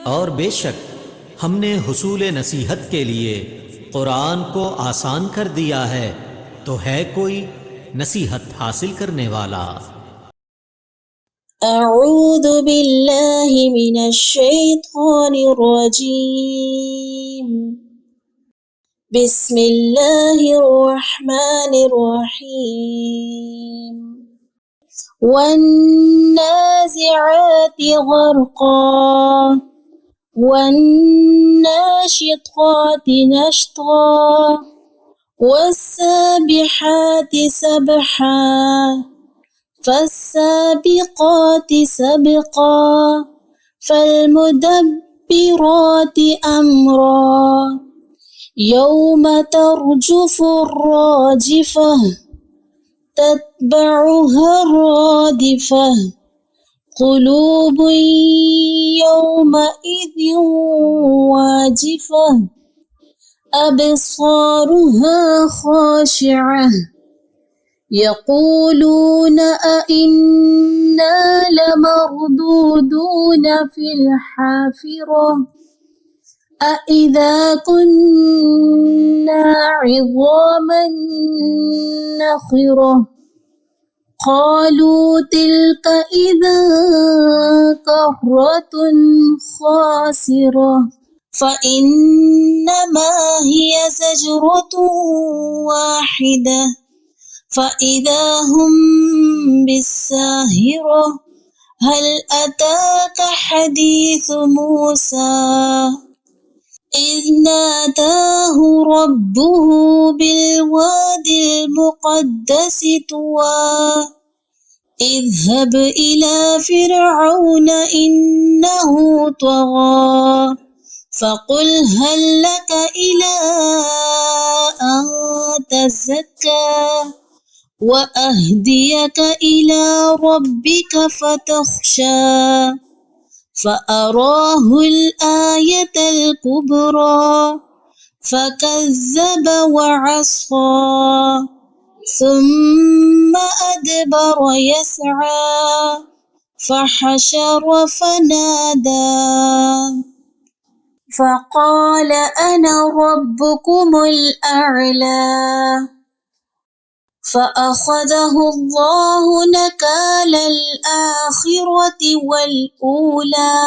और बेशक हमने हुसूल नसीहत के लिए कुरान को आसान कर दिया है, तो है कोई नसीहत हासिल करने वाला। अऊज़ु बिल्लाहि मिनश शैतानिर रजीम। बिस्मिल्लाहिर रहमानिर रहीम। वन्नाज़िआति ग़र्क़ा वन्नाशिताति नशता वस्साबिहाति सबहा فالسابقات سبقا فالمدبرات أمرا يوم ترجف الراجفة تتبعها الرادفة قلوب يومئذ واجفة أبصارها خاشعة يقولون أئنا لمردودون في الحافرة أئذا كنا عظاما نخرة قالوا تلك إذا كرة خاسرة فإنما هي زجرة واحدة فإذا هم بالساهرة هل أتاك حديث موسى إذ ناداه ربه بالواد المقدس طوى اذهب إلى فرعون إنه طغى فقل هل لك إلى أن تزكى وأهديك إلى ربك فتخشى فأراه الآية الكبرى فكذب وعصى ثم أدبر يسعى فحشر فنادى فقال أنا ربكم الأعلى فأخذه الله نكال الآخرة والأولى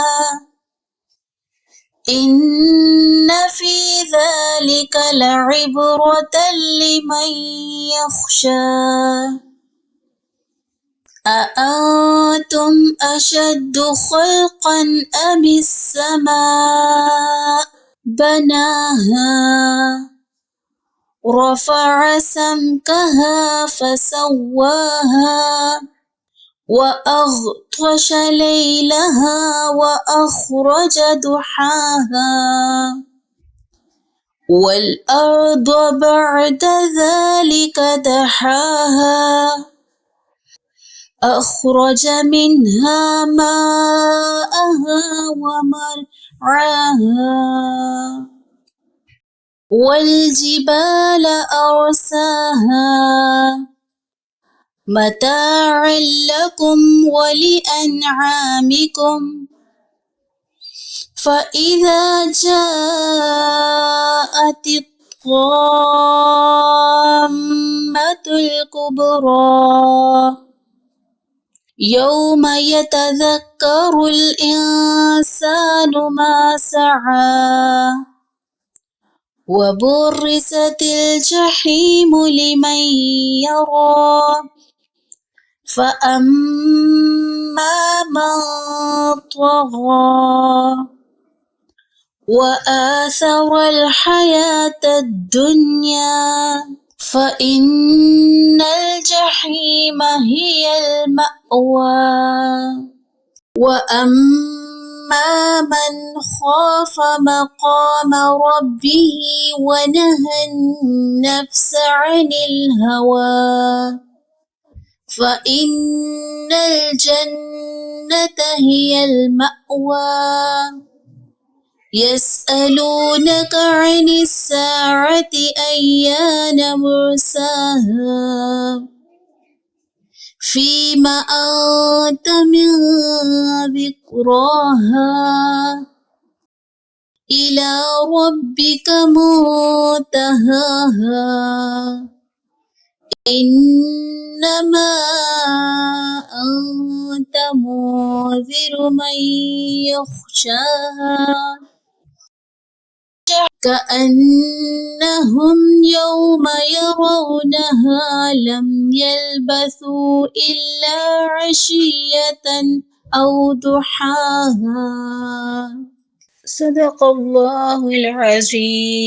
إن في ذلك لعبرة لمن يخشى أأنتم أشد خلقا أم السماء بناها رفع سمكها فسواها وأغطش ليلها وأخرج ضحاها والأرض بعد ذلك دحاها أخرج منها ماءها ومرعاها والجبال أرساها متاعا لكم ولأنعامكم فإذا جاءت الطامة الكبرى يوم يتذكر الإنسان ما سعى وبرزت الجحيم لمن يرى فأما من طغى وآثر الحياة الدنيا فإن الجحيم هي المأوى وأما من خاف مقام ربه ونهى النفس عن الهوى فإن الجنة هي المأوى يسألونك عن الساعة أيان مرساها فيم أنت من ذكراها إلى ربك منتهاها إنما أنت منذر من يخشاها كأنهم يوم يرونها لم يلبثوا إلا عشية أو ضحاها صدق الله العظيم.